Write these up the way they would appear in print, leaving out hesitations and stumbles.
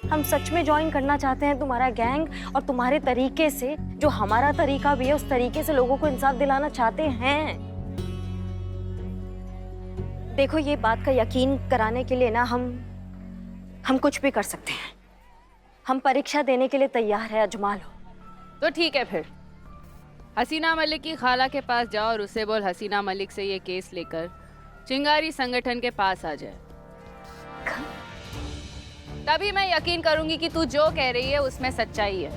हम सच में ज्वाइन करना चाहते हैं तुम्हारा गैंग, और तुम्हारे तरीके से, जो हमारा तरीका भी है, उस तरीके से लोगों को इंसाफ दिलाना चाहते हैं। देखो, ये बात का यकीन कराने के लिए ना हम कुछ भी कर सकते हैं। हम परीक्षा देने के लिए तैयार है, अजमा लो। तो ठीक है, फिर हसीना मलिक की खाला के पास जाओ और उससे बोल हसीना मलिक से ये केस लेकर चिंगारी संगठन के पास आ जाए। तभी मैं यकीन करूंगी कि तू जो कह रही है उसमें सच्चाई है।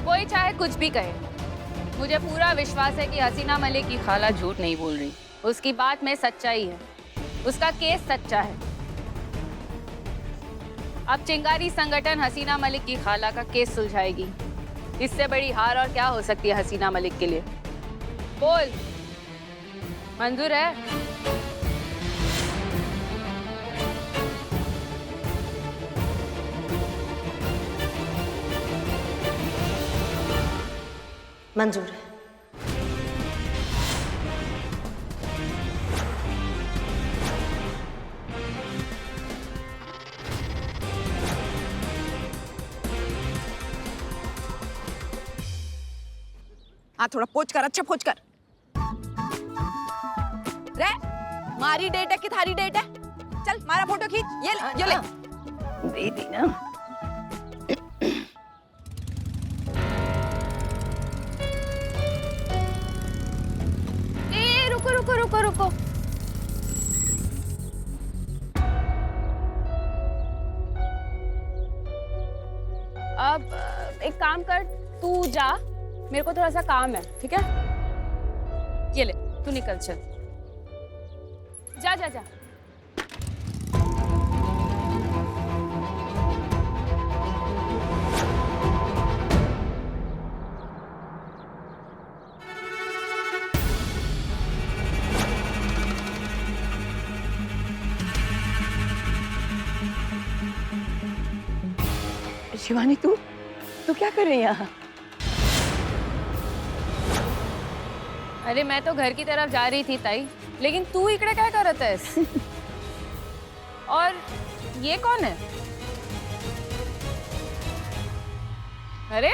कोई चाहे कुछ भी कहे, मुझे पूरा विश्वास है कि हसीना मलिक की खाला झूठ नहीं बोल रही। उसकी बात में सच्चाई है, उसका केस सच्चा है। अब चिंगारी संगठन हसीना मलिक की खाला का केस सुलझाएगी। इससे बड़ी हार और क्या हो सकती है हसीना मलिक के लिए? बोल, मंजूर है? मंजूर है। हाँ, थोड़ा पोंछ कर, अच्छा पोंछ कर। रे, मारी डेट है कि थारी डेट है? चल मारा फोटो खींच। ये ले। दे दी ना। ए, रुको रुको रुको रुको। अब एक काम कर, तू जा, मेरे को थोड़ा सा काम है, ठीक है? ये ले, तू निकल, चल। जा जा जा। शिवानी, तू क्या कर रही है यहाँ? अरे मैं तो घर की तरफ जा रही थी ताई, लेकिन तू इकड़े क्या करत है? और ये कौन है? अरे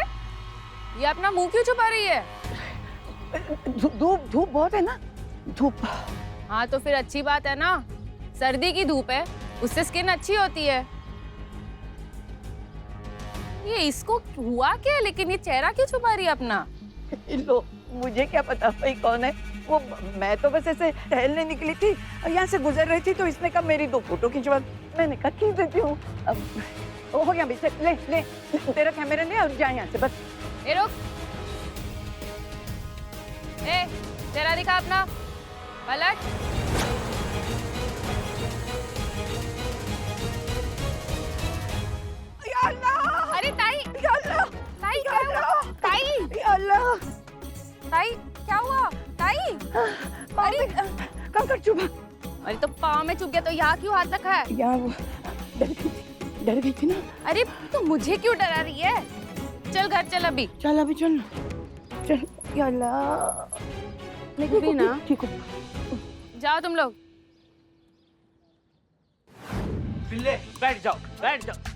ये अपना मुंह क्यों छुपा रही है? धूप बहुत है ना, धूप। हाँ तो फिर अच्छी बात है ना, सर्दी की धूप है, उससे स्किन अच्छी होती है। ये इसको हुआ क्या, लेकिन ये चेहरा क्यों छुपा रही है अपना? लो, मुझे क्या पता भाई कौन है वो। मैं तो बस ऐसे टहलने निकली थी और यहाँ से गुजर रही थी, तो इसने कहा मेरी 2 फोटो खिंचवा। मैंने कहा खींच देती हूँ। अब हो गया भाई, ले तेरा कैमरा ले और जा यहाँ से बस। ए रुक, ए चेहरा दिखा अपना, पलट। या अल्लाह! अरे ताई, या अल्लाह! ताई क्या हुआ? ताई, या अल्लाह! ताई क्या हुआ? ताई, अरे कंकड़ चुभा। अरे तो पाँव में चुभ गया तो यहाँ क्यों हाथ रखा है? यार वो डर गई थी ना। अरे तो मुझे क्यों डरा रही है? चल घर चल अभी। चल अभी चल, चल। या अल्लाह! लेकिन भी ना, ठीक हो। जाओ तुम लोग। बैठ जाओ।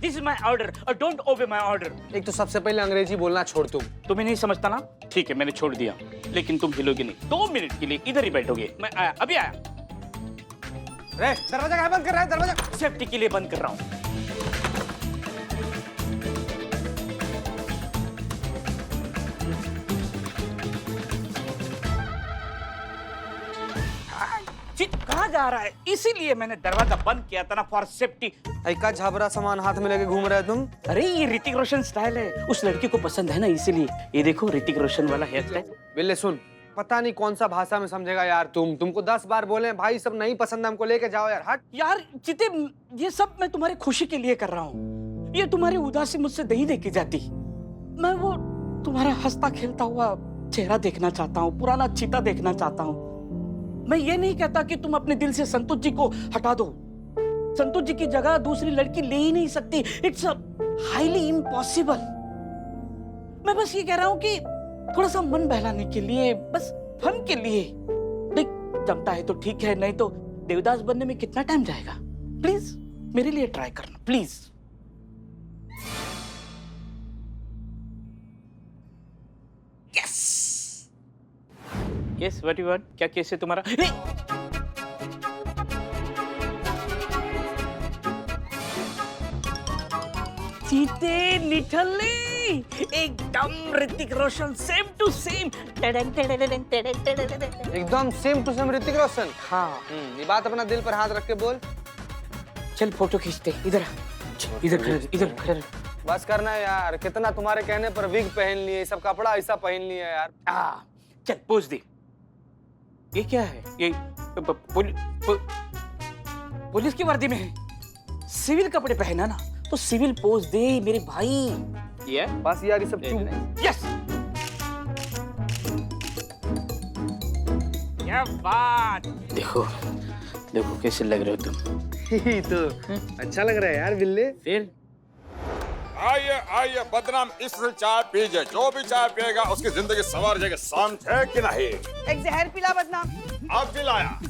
दिस इज माई ऑर्डर और डोंट ओबे माई ऑर्डर। एक तो सबसे पहले अंग्रेजी बोलना छोड़ तुम। तुम्हें नहीं समझता ना? ठीक है, मैंने छोड़ दिया, लेकिन तुम हिलोगे नहीं। 2 मिनट के लिए इधर ही बैठोगे। मैं आया, अभी आया। दरवाजा कहाँ बंद कर रहा है? दरवाजा सेफ्टी के लिए बंद कर रहा हूँ। कहाँ जा रहा है? इसीलिए मैंने दरवाजा बंद किया था ना, फॉर सेफ्टी। ऐका झाबरा सामान हाथ में लेके घूम रहे तुम। अरे ये ऋतिक रोशन स्टाइल है, उस लड़की को पसंद है ना, इसीलिए। ये देखो ऋतिक रोशन वाला हेयर स्टाइल। बिल्ले सुन, पता नहीं कौन सा भाषा में समझेगा यार तुमको 10 बार बोले भाई सब नहीं पसंद, हमको लेके जाओ यार। हट यार चिते, ये सब मैं तुम्हारी खुशी के लिए कर रहा हूँ। ये तुम्हारी उदासी मुझसे नहीं देखी जाती। मैं वो तुम्हारा हंसता खेलता हुआ चेहरा देखना चाहता हूँ, पुराना चिता देखना चाहता हूँ। मैं ये नहीं कहता कि तुम अपने दिल से संतोष जी को हटा दो। संतोष जी की जगह दूसरी लड़की ले ही नहीं सकती। It's highly impossible. मैं बस ये कह रहा हूँ कि थोड़ा सा मन बहलाने के लिए, बस फन के लिए। देख, जमता है तो ठीक है, नहीं तो देवदास बनने में कितना टाइम जाएगा? प्लीज मेरे लिए ट्राई करना please. Yes yes, what you want? क्या केस है तुम्हारा? सीते निठल्ले एकदम Hrithik Roshan, same to same. एकदम same to same Hrithik Roshan. हाँ ये बात अपना दिल पर हाथ रख के बोल। चल फोटो खींचते, इधर इधर इधर खड़े। बस करना है यार, कितना तुम्हारे कहने पर विग पहन लिए, सब कपड़ा ऐसा पहन लिया यार। चल पोज दे। ये क्या है? ये पुलिस की वर्दी में है, सिविल कपड़े पहना ना, तो सिविल पोज दे मेरे भाई। ये बस यार, ये सब क्यों? यस, क्या बात। देखो देखो कैसे लग रहे हो तुम। तो अच्छा लग रहा है यार बिल्ले। फिर आइए आइए बदनाम, इससे चाय पीजिए। जो भी चाय पिएगा उसकी जिंदगी संवर जाएगी। समझे कि नहीं? एक जहर पिला बदनाम। अब दिलाया।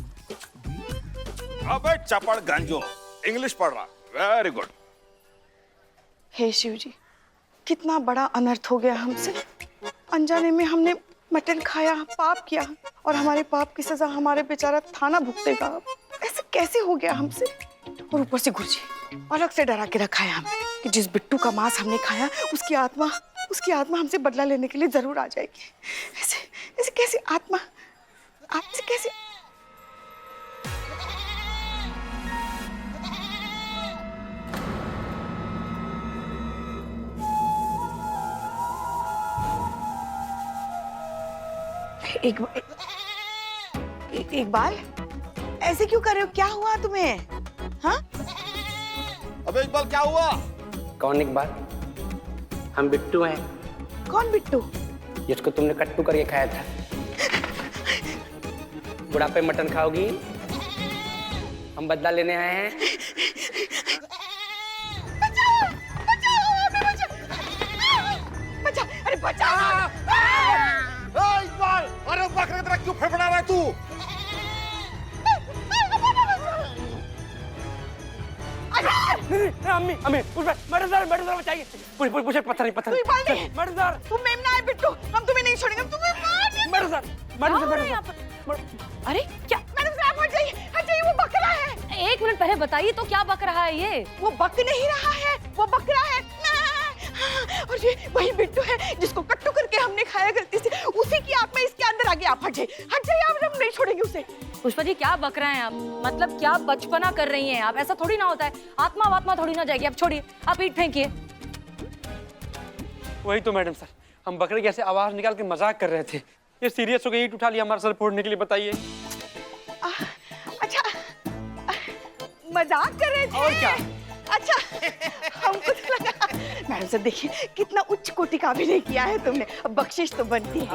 अबे चपड़ गंजो, इंग्लिश पढ़ रहा। Very good. हे शिव जी, कितना बड़ा अनर्थ हो गया हमसे। अनजाने में हमने मटन खाया, पाप किया, और हमारे पाप की सजा हमारे बेचारा थाना भुगतेगा। ऐसे कैसे हो गया हमसे? और ऊपर से गुरुजी अलग से डरा के रखा है हमें कि जिस बिट्टू का मांस हमने खाया उसकी आत्मा हमसे बदला लेने के लिए जरूर आ जाएगी। ऐसे ऐसे कैसे आत्मा आपसे कैसे? एक बार ऐसे क्यों कर रहे हो? क्या हुआ तुम्हें? हाँ? अबे इकबाल, क्या हुआ? कौन इकबाल? हम बिट्टू हैं। कौन बिट्टू? जिसको तुमने कट्टू करके खाया था। बुढ़ापे मटन खाओगी? हम बदला लेने आए हैं। बचा, अरे बचा! इकबाल, अरे बकरे की तरह क्यों फड़फड़ा रहा है तू? अम्मी अम्मी मर्डर बचाइए। पूछे पत्थर नहीं तू इकबाल नहीं, मर्डर। तुम मेमना है बिट्टू, हम तुम्हें नहीं छोड़ेंगे, हम तुम्हें मार देंगे। अरे क्या? मैडम साहब हट जाइए, वो बक रहा है। एक मिनट पहले बताइए तो क्या बक रहा है ये? वो बक नहीं रहा है, वो बक रहा है। और ये वही बिट्टू है जिसको कट्टू करके हमने खाया गलती से, उसी की आत्मा इसके अंदर आ गई। आप हट जाइए आप, हम नहीं छोड़ेंगे उसे। पुष्पा जी क्या बक रहे हैं आप? मतलब क्या बचपना कर रही हैं आप? ऐसा थोड़ी ना होता है, आत्मा थोड़ी ना जाएगी। आप छोड़िए, आप ईंट फेंकिए। वही तो मैडम सर, हम बकरे की ऐसे आवाज निकाल के मजाक कर रहे थे, ये सीरियस हो गई, ईंट उठा लिया हमारे सर फोड़ने के लिए। बताइए। अच्छा, मजाक कर रहे थे? और क्या? अच्छा, हमको तो लगा। मैडम सर देखिए, कितना उच्च कोटि का अभिनय किया है तुमने। अब बख्शिश तो बनती है।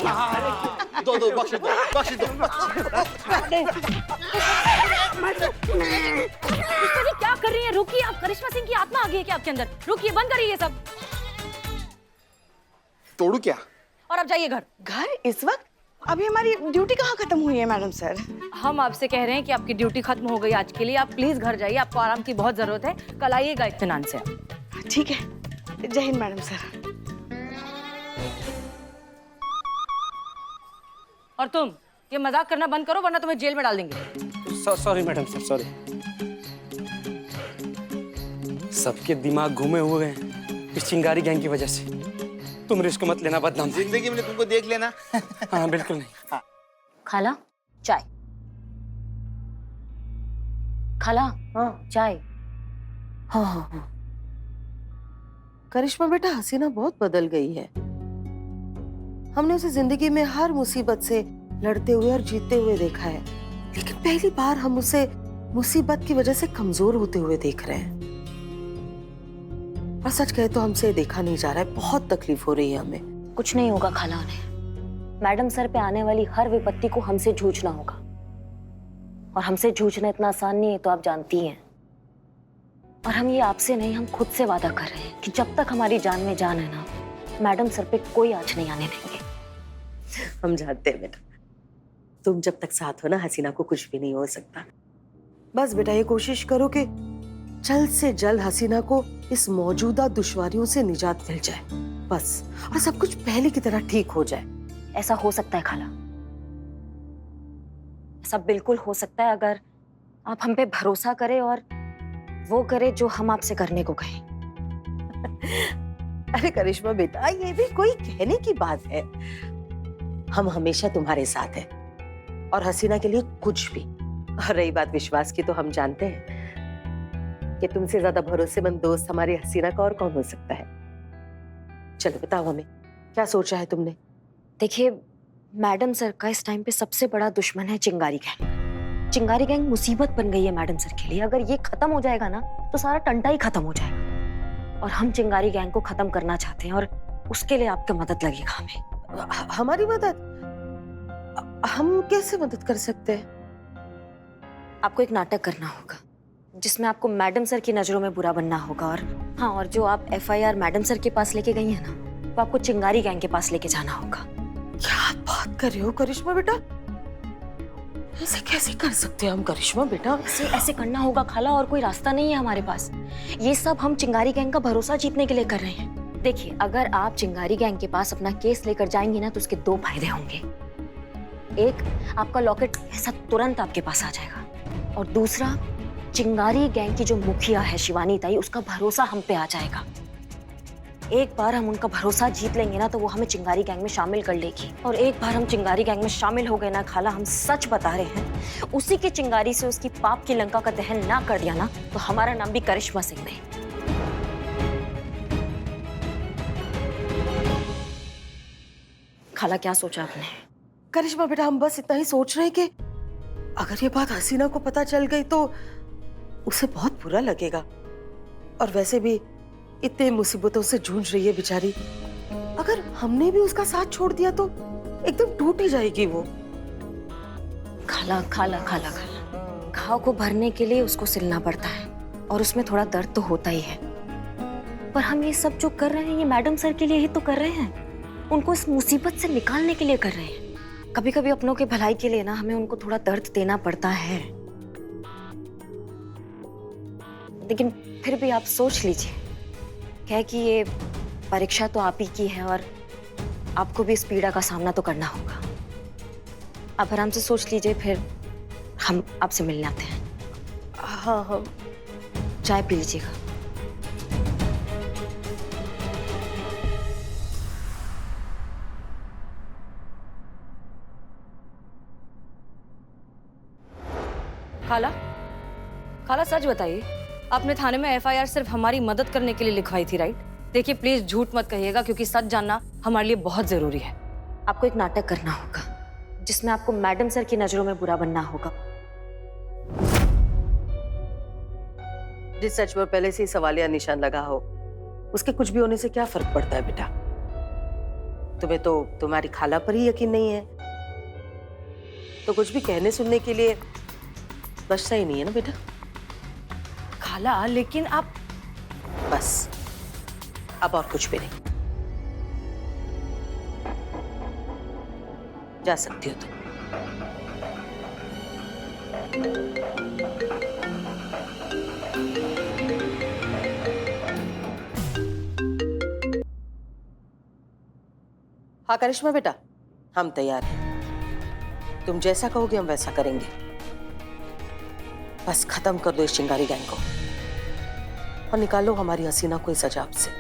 दो बख्श दो। पुष्पा जी क्या कर रही हैं? रुकिए, आप करिश्मा सिंह की आत्मा आ गई है क्या आपके अंदर? रुकिए, बंद करिए ये सब। तोड़ू क्या? और अब जाइए घर। घर इस वक्त? अभी हमारी ड्यूटी कहाँ खत्म हुई है मैडम सर? हम आपसे कह रहे हैं कि आपकी ड्यूटी खत्म हो गई आज के लिए। आप प्लीज घर जाइए, आपको आराम की बहुत जरूरत है। कल आइएगा इत्मीनान से। ठीक है, जय हिंद मैडम सर। और तुम ये मजाक करना बंद करो वरना तुम्हें जेल में डाल देंगे। Sorry madam sir, sorry. सबके दिमाग घूमे हुए हैं इस चिंगारी गैंग की वजह से। तुम रिस्क मत लेना बदनाम। जिंदगी में तुमको देख लेना। हाँ बिल्कुल नहीं। खाला चाय। खाला हाँ चाय। हाँ। करिश्मा बेटा, हसीना बहुत बदल गई है। हमने उसे जिंदगी में हर मुसीबत से लड़ते हुए और जीतते हुए देखा है, लेकिन पहली बार हम उसे मुसीबत की वजह से कमजोर होते हुए देख रहे हैं। और सच कहे तो हमसे देखा नहीं जा रहा है, बहुत तकलीफ हो रही है हमें। कुछ नहीं होगा खाला उन्हें। मैडम सर पे आने वाली हर विपत्ति को हमसे जूझना होगा, और हमसे जूझना इतना आसान नहीं है तो आप जानती हैं। और हम ये आपसे नहीं, हम खुद से वादा कर रहे हैं कि जब तक हमारी जान में जान है ना, मैडम सर पे कोई आंच नहीं आने देंगे। हम जानते हैं बेटा, तुम जब तक साथ हो ना, हसीना को कुछ भी नहीं हो सकता। बस बेटा ये कोशिश करो कि जल्द से जल्द हसीना को इस मौजूदा दुश्वारियों से निजात मिल जाए, बस, और सब कुछ पहले की तरह ठीक हो जाए। ऐसा हो सकता है खाला, ऐसा बिल्कुल हो सकता है अगर आप हम पे भरोसा करें और वो करे जो हम आपसे करने को कहें। अरे करिश्मा बेटा, ये भी कोई कहने की बात है। हम हमेशा तुम्हारे साथ हैं और हसीना के लिए कुछ भी। और रही बात विश्वास की, तो हम जानते हैं कि तुमसे ज्यादा भरोसेमंद दोस्त हमारी हसीना का और कौन हो सकता है। चलो बताओ हमें, क्या सोचा है तुमने? देखिए, मैडम सर का इस टाइम पे सबसे बड़ा दुश्मन है चिंगारी गैंग। चिंगारी गैंग मुसीबत बन गई है मैडम सर के लिए। अगर ये खत्म हो जाएगा ना तो सारा टंटा ही खत्म हो जाएगा। और हम चिंगारी गैंग को खत्म करना चाहते हैं और उसके लिए आपकी मदद लगेगा हमें। हमारी मदद? हम कैसे मदद कर सकते हैं? आपको एक नाटक करना होगा जिसमें आपको मैडम सर की नजरों में बुरा बनना होगा। और हाँ, और जो आप FIR मैडम सर के पास लेके गई है ना, वो आपको चिंगारी गैंग के पास लेके जाना होगा। क्या बात कर रहे हो करिश्मा बेटा? ऐसे कैसे कर सकते हैं हम करिश्मा बेटा? ऐसे ऐसे करना होगा खाला, और कोई रास्ता नहीं है हमारे पास। ये सब हम चिंगारी गैंग का भरोसा जीतने के लिए कर रहे हैं। देखिए, अगर आप चिंगारी गैंग के पास अपना केस लेकर जाएंगी ना तो उसके 2 फायदे होंगे। एक, आपका लॉकेट ऐसा तुरंत आपके पास आ जाएगा, और दूसरा, चिंगारी गैंग की जो मुखिया है शिवानी ताई, उसका भरोसा हम पे आ जाएगा। एक बार हम उनका भरोसा जीत लेंगे ना तो वो हमें चिंगारी गैंग में शामिल कर लेगी। और एक बार हम चिंगारी गैंग में शामिल हो गए ना खाला, हम सच बता रहे हैं, उसी की चिंगारी से उसकी पाप की लंका का दहन ना कर दिया ना तो हमारा नाम भी करिश्मा सिंह नहीं। खाला, क्या सोचा आपने? करिश्मा बेटा, हम बस इतना ही सोच रहे हैं कि अगर ये बात हसीना को पता चल गई तो उसे बहुत बुरा लगेगा। और वैसे भी इतने मुसीबतों से जूझ रही है बेचारी। अगर हमने भी उसका साथ छोड़ दिया तो एकदम टूट ही जाएगी वो। खाला खाला खाला खाला, घाव को भरने के लिए उसको सिलना पड़ता है और उसमें थोड़ा दर्द तो होता ही है। पर हम ये सब जो कर रहे हैं ये मैडम सर के लिए ही तो कर रहे हैं, उनको इस मुसीबत से निकालने के लिए कर रहे हैं। कभी कभी अपनों के भलाई के लिए ना हमें उनको थोड़ा दर्द देना पड़ता है। लेकिन फिर भी आप सोच लीजिए, क्या है कि ये परीक्षा तो आप ही की है और आपको भी इस पीड़ा का सामना तो करना होगा। आप आराम से सोच लीजिए, फिर हम आपसे मिलने आते हैं। हाँ हाँ, चाय पी लीजिएगा। खाला, खाला सच बताइए, आपने थाने में FIR सिर्फ हमारी मदद करने के लिए लिखवाई थी, राइट? देखिए प्लीज झूठ मत कहिएगा, क्योंकि सच जानना हमारे लिए बहुत जरूरी है। आपको एक नाटक करना होगा जिसमें आपको मैडम सर की नजरों में बुरा बनना होगा। जिस सच पर पहले से ही सवालिया निशान लगा हो, उसके कुछ भी होने से क्या फर्क पड़ता है बेटा? तुम्हें तो तुम्हारी खाला पर ही यकीन नहीं है, तो कुछ भी कहने सुनने के लिए बचता ही नहीं है ना बेटा। खाला, लेकिन आप... बस, अब और कुछ भी नहीं। जा सकती हो तुम। हाँ करिश्मा बेटा, हम तैयार हैं। तुम जैसा कहोगे हम वैसा करेंगे। बस खत्म कर दो इस चिंगारी गैंग को और निकालो हमारी हसीना को इस अजाब से।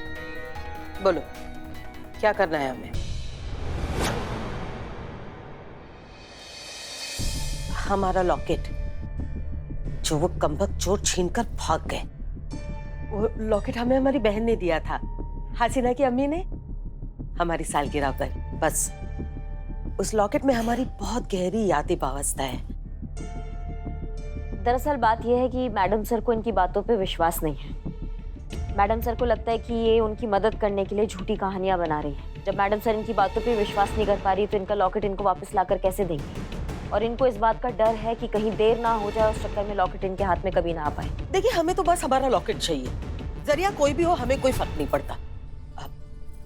बोलो, क्या करना है हमें? हमारा लॉकेट जो वो कमबख्त चोर छीनकर भाग गए, वो लॉकेट हमें हमारी बहन ने दिया था, हसीना की अम्मी ने हमारी सालगिरह पर। बस उस लॉकेट में हमारी बहुत गहरी यादें वाबस्ता है। दरअसल बात यह है कि मैडम सर को इनकी बातों पे विश्वास नहीं है। मैडम सर को लगता है कि ये उनकी मदद करने के लिए झूठी कहानियां बना रही है। जब मैडम सर इनकी बातों पे विश्वास नहीं कर पा रही तो इनका लॉकेट इनको वापस लाकर कैसे देंगे? और इनको इस बात का डर है कि कहीं देर ना हो जाए, उस चक्कर में लॉकेट इनके हाथ में कभी ना आ पाए। देखिए, हमें तो बस हमारा लॉकेट चाहिए, जरिया कोई भी हो हमें कोई फर्क नहीं पड़ता। अब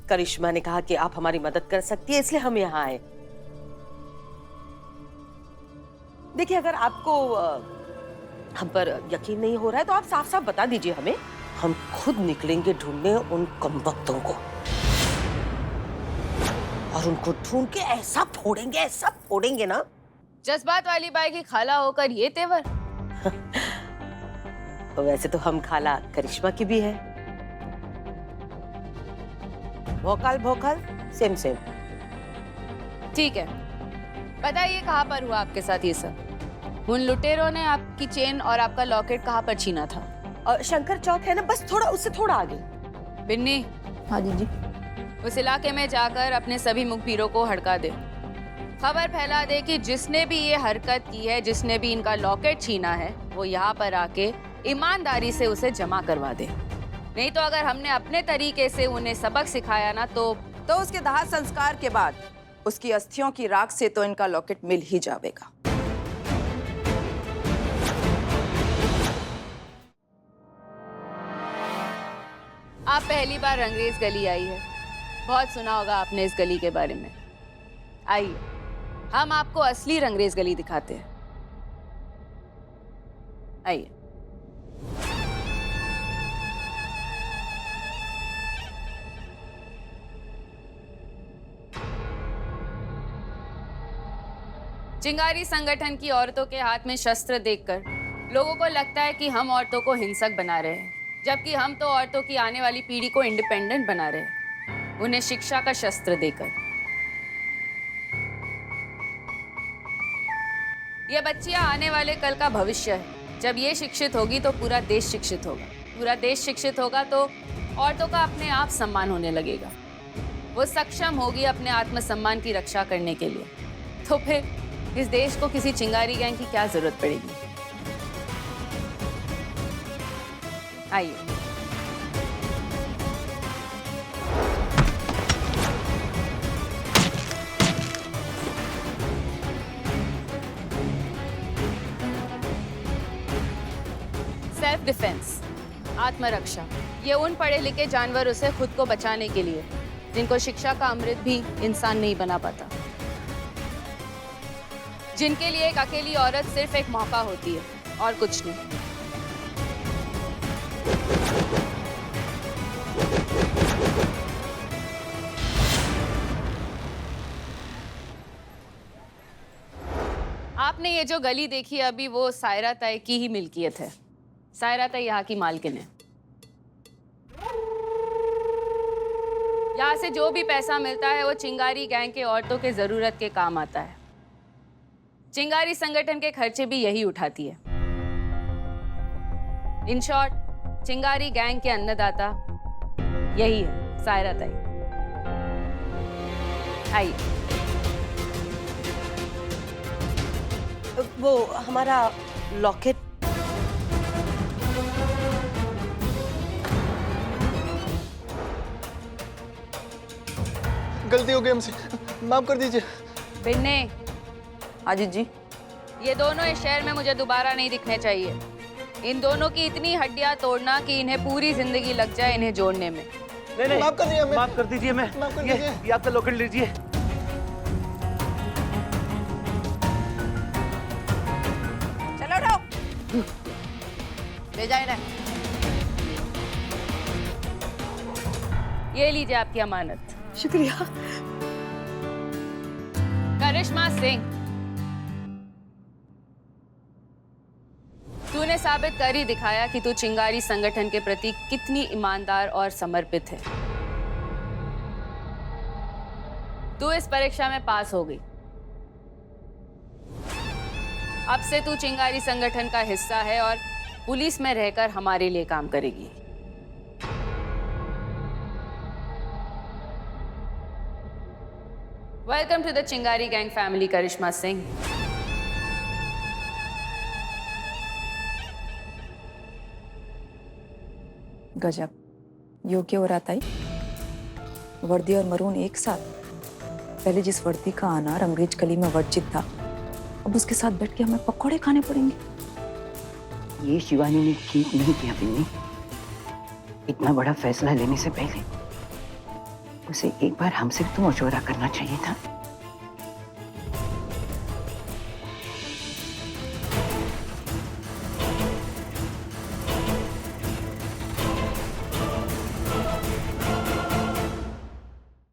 करिश्मा ने कहा कि आप हमारी मदद कर सकती है, इसलिए हम यहाँ आए। देखिए, अगर आपको हम पर यकीन नहीं हो रहा है तो आप साफ साफ बता दीजिए हमें, हम खुद निकलेंगे ढूंढने उन कमबख्तों को और उनको ढूंढ के ऐसा फोड़ेंगे ना। जज्बात वाली बाई की खाला होकर ये तेवर। तो वैसे तो हम खाला करिश्मा की भी है। भोकाल सेम। ठीक है, बताइए कहाँ पर हुआ आपके साथ ये सब? उन लुटेरों ने आपकी चेन और आपका लॉकेट कहाँ पर छीना था? और शंकर चौक है ना, बस थोड़ा उससे थोड़ा आगे। बिन्नी, हाँ जी। उस इलाके में जाकर अपने सभी मुखबिरों को हड़का दे, खबर फैला दे कि जिसने भी ये हरकत की है, जिसने भी इनका लॉकेट छीना है, वो यहाँ पर आके ईमानदारी से उसे जमा करवा दे। नहीं तो अगर हमने अपने तरीके से उन्हें सबक सिखाया ना तो उसके दाह संस्कार के बाद उसकी अस्थियों की राख से तो इनका लॉकेट मिल ही जाएगा। आप पहली बार रंगरेज गली आई है, बहुत सुना होगा आपने इस गली के बारे में। आइए, हम आपको असली रंगरेज गली दिखाते हैं। आइए। चिंगारी संगठन की औरतों के हाथ में शस्त्र देखकर लोगों को लगता है कि हम औरतों को हिंसक बना रहे हैं, जबकि हम तो औरतों की आने वाली पीढ़ी को इंडिपेंडेंट बना रहे हैं, उन्हें शिक्षा का शस्त्र देकर। ये बच्चियां आने वाले कल का भविष्य है। जब ये शिक्षित होगी तो पूरा देश शिक्षित होगा। पूरा देश शिक्षित होगा तो औरतों का अपने आप सम्मान होने लगेगा। वो सक्षम होगी अपने आत्मसम्मान की रक्षा करने के लिए। तो फिर इस देश को किसी चिंगारी गैंग की क्या जरूरत पड़ेगी? आइए। सेल्फ डिफेंस, आत्मरक्षा, ये उन पढ़े लिखे जानवरों से खुद को बचाने के लिए जिनको शिक्षा का अमृत भी इंसान नहीं बना पाता, जिनके लिए एक अकेली औरत सिर्फ एक मौका होती है और कुछ नहीं। आपने ये जो गली देखी अभी, वो सायरा ताई की ही मिल्कियत है। सायरा ताई यहाँ की मालकिन है। यहाँ से जो भी पैसा मिलता है वो चिंगारी गैंग के औरतों के जरूरत के काम आता है। चिंगारी संगठन के खर्चे भी यही उठाती है। इन शॉर्ट, चिंगारी गैंग के अन्नदाता यही है, सायरा ताई। आइए। वो हमारा लॉकेट गलती हो गई हमसे, माफ कर दीजिए। बिन्ने, अजीत जी, ये दोनों इस शहर में मुझे दोबारा नहीं दिखने चाहिए। इन दोनों की इतनी हड्डियां तोड़ना कि इन्हें पूरी जिंदगी लग जाए इन्हें जोड़ने में। नहीं, माफ कर दीजिए हमें। माफ कर दीजिए। माफ कर दीजिए। ये आपका लॉकेट लीजिए। चलो उठो, ले जाए ना। ये लीजिए आपकी अमानत। शुक्रिया। करिश्मा सिंह, तूने साबित कर ही दिखाया कि तू चिंगारी संगठन के प्रति कितनी ईमानदार और समर्पित है। तू इस परीक्षा में पास हो गई। अब से तू चिंगारी संगठन का हिस्सा है और पुलिस में रहकर हमारे लिए काम करेगी। वेलकम टू द चिंगारी गैंग फैमिली, करिश्मा सिंह। गजब, योग्य हो रहा था। वर्दी और मरून एक साथ। पहले जिस वर्दी का आना रंगरेज गली में वर्जित था, अब उसके साथ बैठ के हमें पकौड़े खाने पड़ेंगे। ये शिवानी ने ठीक नहीं किया बिन्नी। इतना बड़ा फैसला लेने से पहले उसे एक बार हमसे तो मशवरा करना चाहिए था।